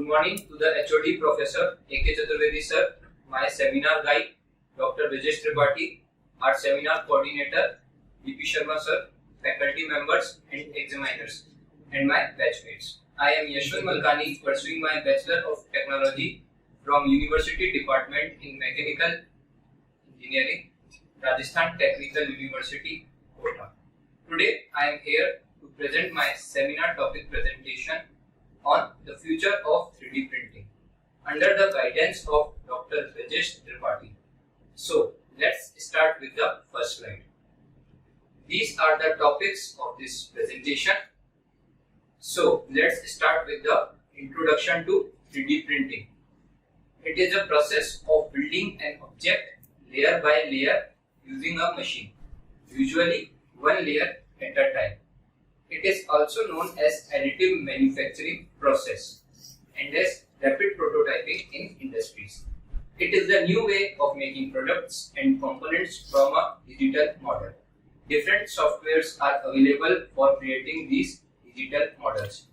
morning to the HOD Professor A.K. Chaturvedi sir, my seminar guide Dr. Rajesh Tripathi, our seminar coordinator V.P. Sharma sir, faculty members and examiners, and my batchmates. I am Yashwant Malkani, pursuing my Bachelor of Technology from University Department in Mechanical Engineering, Rajasthan Technical University, Kota. Today I am here to present my seminar topic presentation on the future of 3D printing under the guidance of Dr. Rajesh Tripathi. So let's start with the first slide. These are the topics of this presentation. So let's start with the introduction to 3D printing. It is a process of building an object layer by layer using a machine, usually one layer at a time. It is also known as additive manufacturing process and as rapid prototyping in industries. It is the new way of making products and components from a digital model. Different softwares are available for creating these digital models.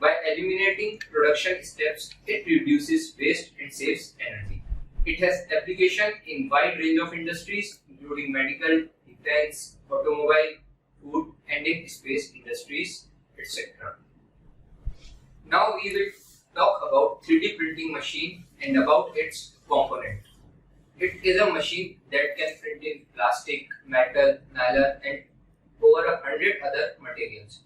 By eliminating production steps, it reduces waste and saves energy. It has application in wide range of industries including medical, defense, automobile, food and in space industries, etc. Now we will talk about 3D printing machine and about its component. It is a machine that can print in plastic, metal, nylon and over 100 other materials.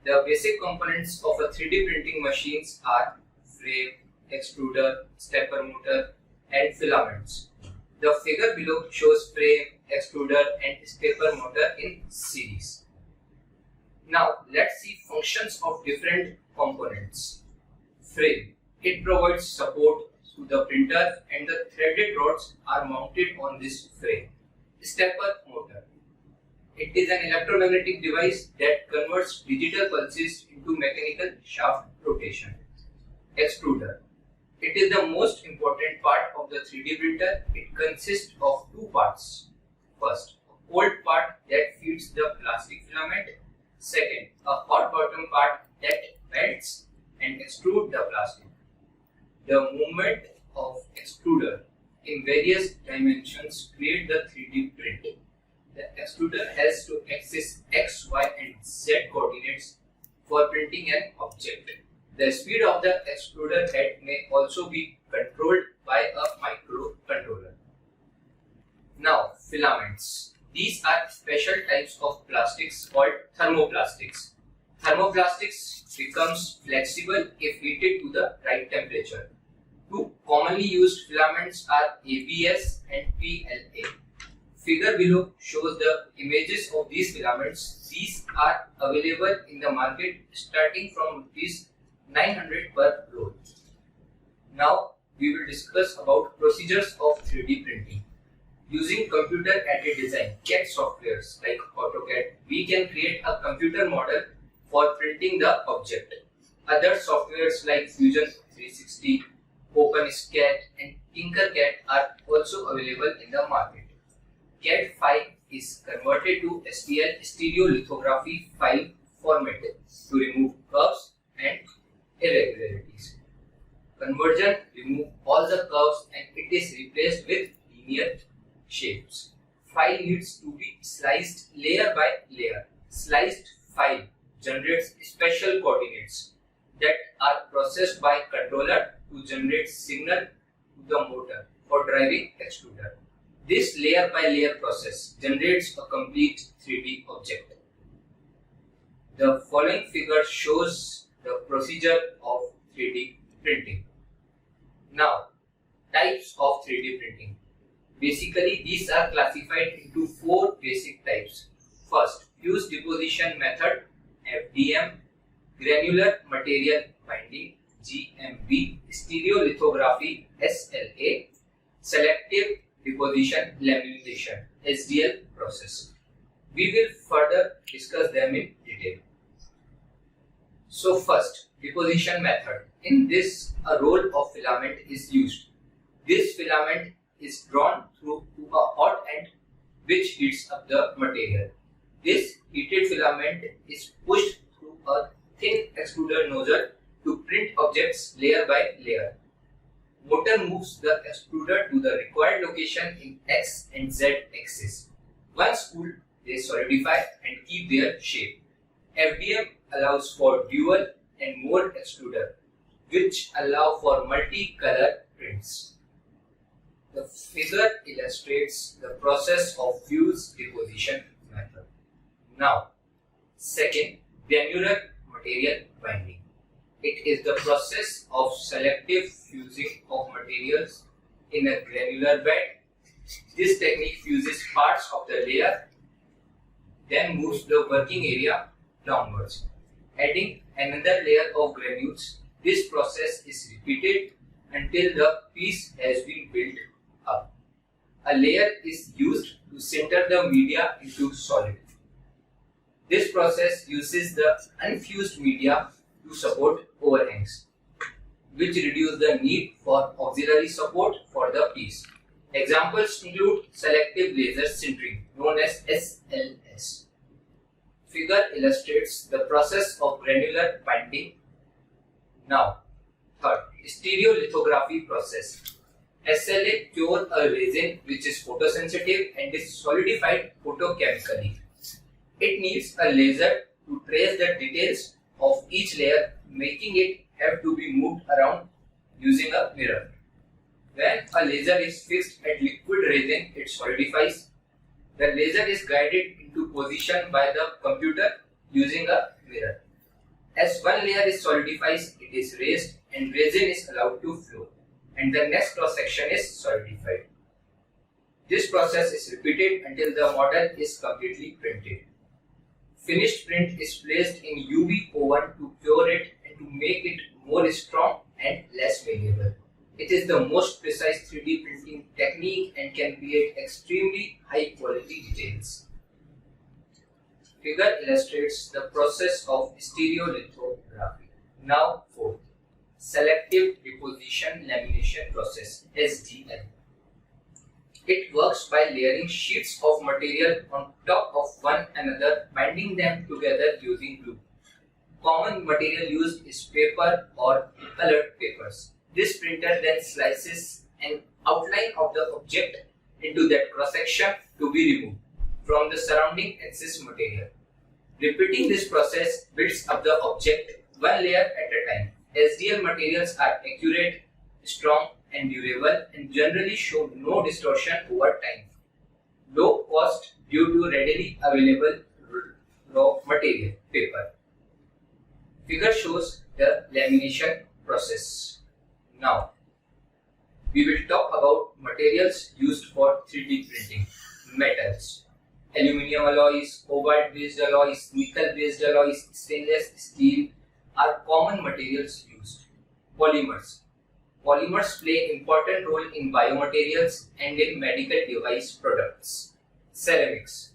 The basic components of a 3D printing machines are frame, extruder, stepper motor and filaments. The figure below shows frame, extruder and stepper motor in series. Now let's see functions of different components. Frame. It provides support to the printer and the threaded rods are mounted on this frame. Stepper motor. It is an electromagnetic device that converts digital pulses into mechanical shaft rotation. Extruder. It is the most important part of the 3D printer. It consists of two parts. First, a cold part that feeds the plastic filament. Second, a hot bottom part that bends and extrudes the plastic. The movement of extruder in various dimensions create the 3D print. The extruder has to access X, Y and Z coordinates for printing an object. The speed of the extruder head may also be controlled by a microcontroller. Now, filaments. These are special types of plastics called thermoplastics. Thermoplastics becomes flexible if heated to the right temperature. Two commonly used filaments are ABS and PLA. Figure below shows the images of these filaments. These are available in the market starting from ₹900 per roll. Now we will discuss about procedures of 3D printing. Using computer-aided design CAD softwares like AutoCAD, we can create a computer model for printing the object. Other softwares like Fusion 360, OpenSCAD and Tinkercad are also available in the market. CAD file is converted to STL stereo-lithography file format to remove curves and irregularities. Conversion removes all the curves and it is replaced with linear shapes. File needs to be sliced layer by layer. Sliced file generates special coordinates that are processed by controller to generate signal to the motor for driving extruder. This layer by layer process generates a complete 3D object. The following figure shows the procedure of 3D printing. Now, types of 3D printing. Basically, these are classified into four basic types. First, fused deposition method, FDM, granular material binding, GMB, stereo-lithography, SLA, selective deposition lamination, SDL process. We will further discuss them in detail. So first, deposition method. In this, a roll of filament is used. This filament is drawn through to a hot end which heats up the material. This heated filament is pushed through a thin extruder nozzle to print objects objects layer by layer. Motor moves the extruder to the required location in X and Z axis. Once cooled, they solidify and keep their shape. FDM allows for dual and more extruder, which allow for multi-color prints. The figure illustrates the process of fuse deposition method. Now, second, granular material binding. It is the process of selective fusing of materials in a granular bed. This technique fuses parts of the layer, then moves the working area downwards, adding another layer of granules. This process is repeated until the piece has been built up. A layer is used to center the media into solid. This process uses the unfused media to support overhangs, which reduce the need for auxiliary support for the piece. Examples include selective laser sintering, known as SLS. Figure illustrates the process of granular binding. Now, third, stereo-lithography process. SLA cure a resin which is photosensitive and is solidified photochemically. It needs a laser to trace the details of each layer, making it have to be moved around using a mirror. When a laser is fixed at liquid resin, it solidifies. The laser is guided into position by the computer using a mirror. As one layer is solidified, it is raised and resin is allowed to flow, and the next cross section is solidified. This process is repeated until the model is completely printed. Finished print is placed in UV oven to cure it and to make it more strong and less malleable. It is the most precise 3D printing technique and can create extremely high quality details. Figure illustrates the process of stereo-lithography. Now, fourth, Selective Deposition Lamination process, SDL. It works by layering sheets of material on top of one another, binding them together using glue. Common material used is paper or colored papers. This printer then slices an outline of the object into that cross-section to be removed from the surrounding excess material. Repeating this process builds up the object one layer at a time. SDL materials are accurate, strong, and durable, and generally show no distortion over time. Low cost due to readily available raw material, paper. Figure shows the lamination process. Now, we will talk about materials used for 3D printing. Metals. Aluminium alloys, cobalt based alloys, nickel based alloys, stainless steel are common materials used. Polymers. Polymers play important role in biomaterials and in medical device products. Ceramics.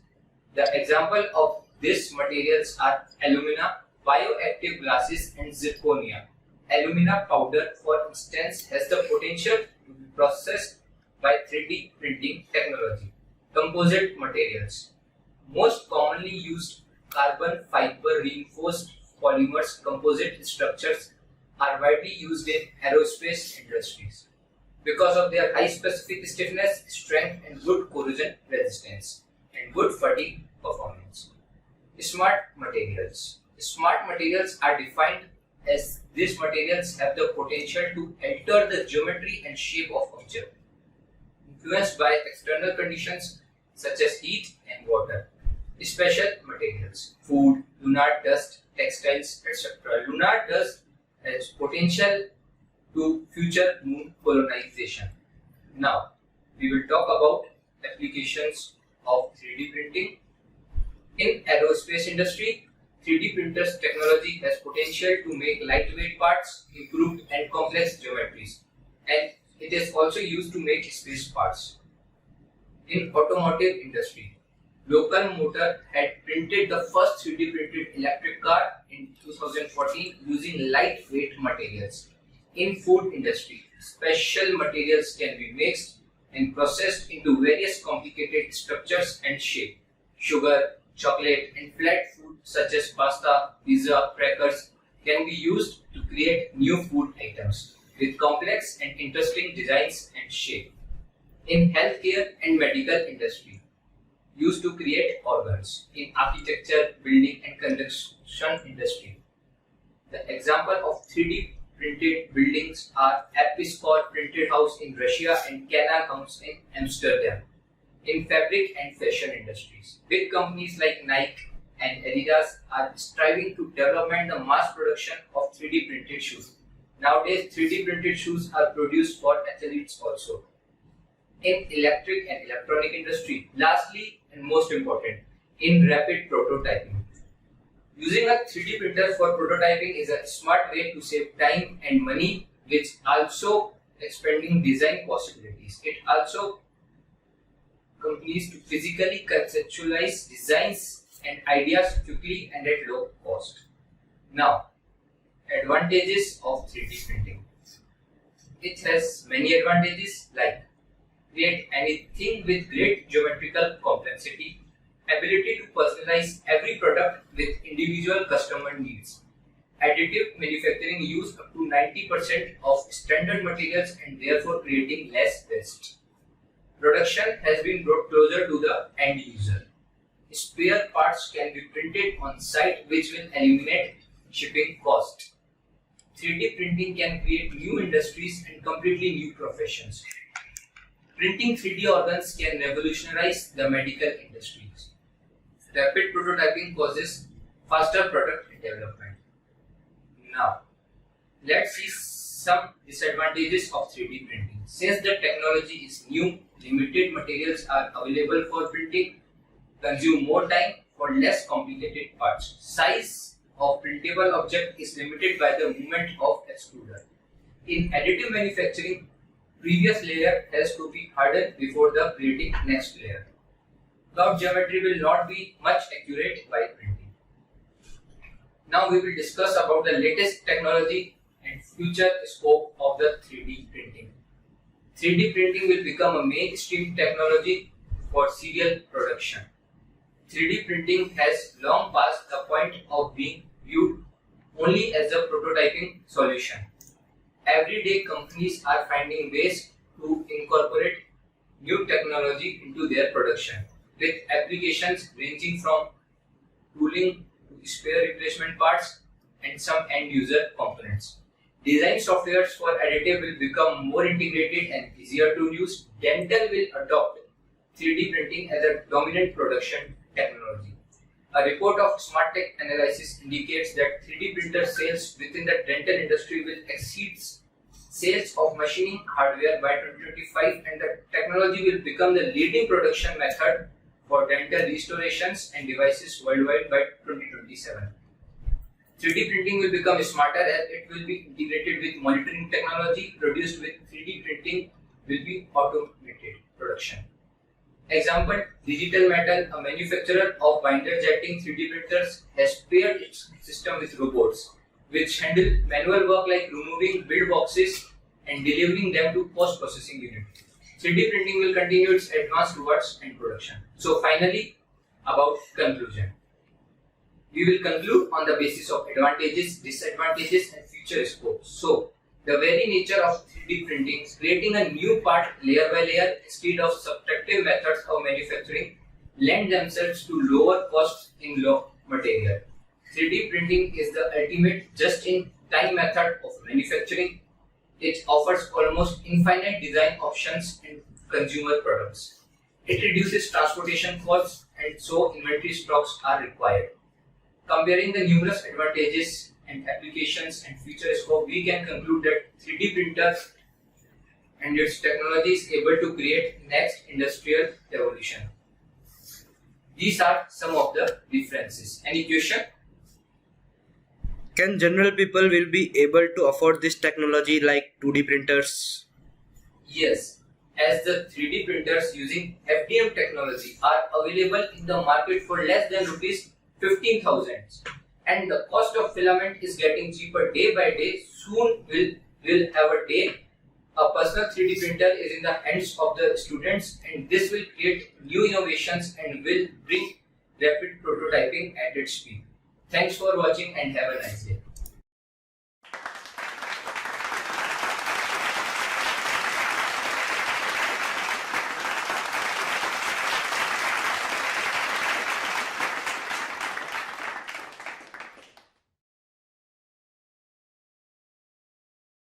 The example of these materials are alumina, bioactive glasses, and zirconia. Alumina powder, for instance, has the potential to be processed by 3D printing technology. Composite materials. Most commonly used carbon fiber reinforced polymers composite structures are widely used in aerospace industries because of their high specific stiffness, strength, and good corrosion resistance and good fatigue performance. Smart materials. Smart materials are defined as these materials have the potential to alter the geometry and shape of object, influenced by external conditions such as heat and water. Special materials, food, lunar dust, textiles, etc. Lunar dust has potential to future moon colonization. Now, we will talk about applications of 3D printing. In aerospace industry, 3D printers technology has potential to make lightweight parts, improved and complex geometries, and it is also used to make space parts. In automotive industry, Local Motor had printed the first 3D printed electric car in 2014 using lightweight materials. In food industry, special materials can be mixed and processed into various complicated structures and shape. Sugar, chocolate, and flat food such as pasta, pizza, crackers can be used to create new food items with complex and interesting designs and shape. In healthcare and medical industry, used to create organs. In architecture, building and construction industry. The example of 3D printed buildings are Episcor printed house in Russia and Canal House in Amsterdam. In fabric and fashion industries, big companies like Nike and Adidas are striving to develop the mass production of 3D printed shoes. Nowadays, 3D printed shoes are produced for athletes also. In electric and electronic industry, lastly and most important, in rapid prototyping. Using a 3D printer for prototyping is a smart way to save time and money, which also expanding design possibilities. It also companies to physically conceptualize designs and ideas quickly and at low cost. Now, advantages of 3D printing. It has many advantages like create anything with great geometrical complexity, ability to personalize every product with individual customer needs, additive manufacturing use up to 90% of standard materials and therefore creating less waste. Production has been brought closer to the end user. Spare parts can be printed on site, which will eliminate shipping cost. 3D printing can create new industries and completely new professions. Printing 3D organs can revolutionize the medical industries. Rapid prototyping causes faster product development. Now, let's see some disadvantages of 3D printing. Since the technology is new, limited materials are available for printing, consume more time for less complicated parts. Size of printable object is limited by the movement of extruder. In additive manufacturing, previous layer has to be hardened before the creating next layer. Curved geometry will not be much accurate while printing. Now we will discuss about the latest technology and future scope of the 3D printing. 3D printing will become a mainstream technology for serial production. 3D printing has long passed the point of being viewed only as a prototyping solution. Every day companies are finding ways to incorporate new technology into their production, with applications ranging from tooling to spare replacement parts and some end user components. Design softwares for additive will become more integrated and easier to use. Dental will adopt 3D printing as a dominant production technology. A report of SmartTech analysis indicates that 3D printer sales within the dental industry will exceed sales of machining hardware by 2025, and the technology will become the leading production method for dental restorations and devices worldwide by 2027. 3D printing will become smarter as it will be integrated with monitoring technology. Produced with 3D printing will be automated production. Example, Digital Metal, a manufacturer of binder jetting 3D printers, has paired its system with robots, which handle manual work like removing build boxes and delivering them to post-processing unit. 3D printing will continue its advance towards end production. So finally, about conclusion. We will conclude on the basis of advantages, disadvantages and future scope. So, the very nature of 3D printing is creating a new part layer by layer instead of subtractive methods of manufacturing lend themselves to lower costs in raw material. 3D printing is the ultimate just-in-time method of manufacturing. It offers almost infinite design options and consumer products. It reduces transportation costs and so inventory stocks are required. Comparing the numerous advantages and applications and future scope, we can conclude that 3D printers and its technology is able to create next industrial revolution. These are some of the differences. Any question? Can general people will be able to afford this technology like 2D printers? Yes, as the 3D printers using FDM technology are available in the market for less than rupees 15,000, and the cost of filament is getting cheaper day by day. Soon we'll have a day a personal 3D printer is in the hands of the students, and this will create new innovations and will bring rapid prototyping at its speed. Thanks for watching and have a nice day.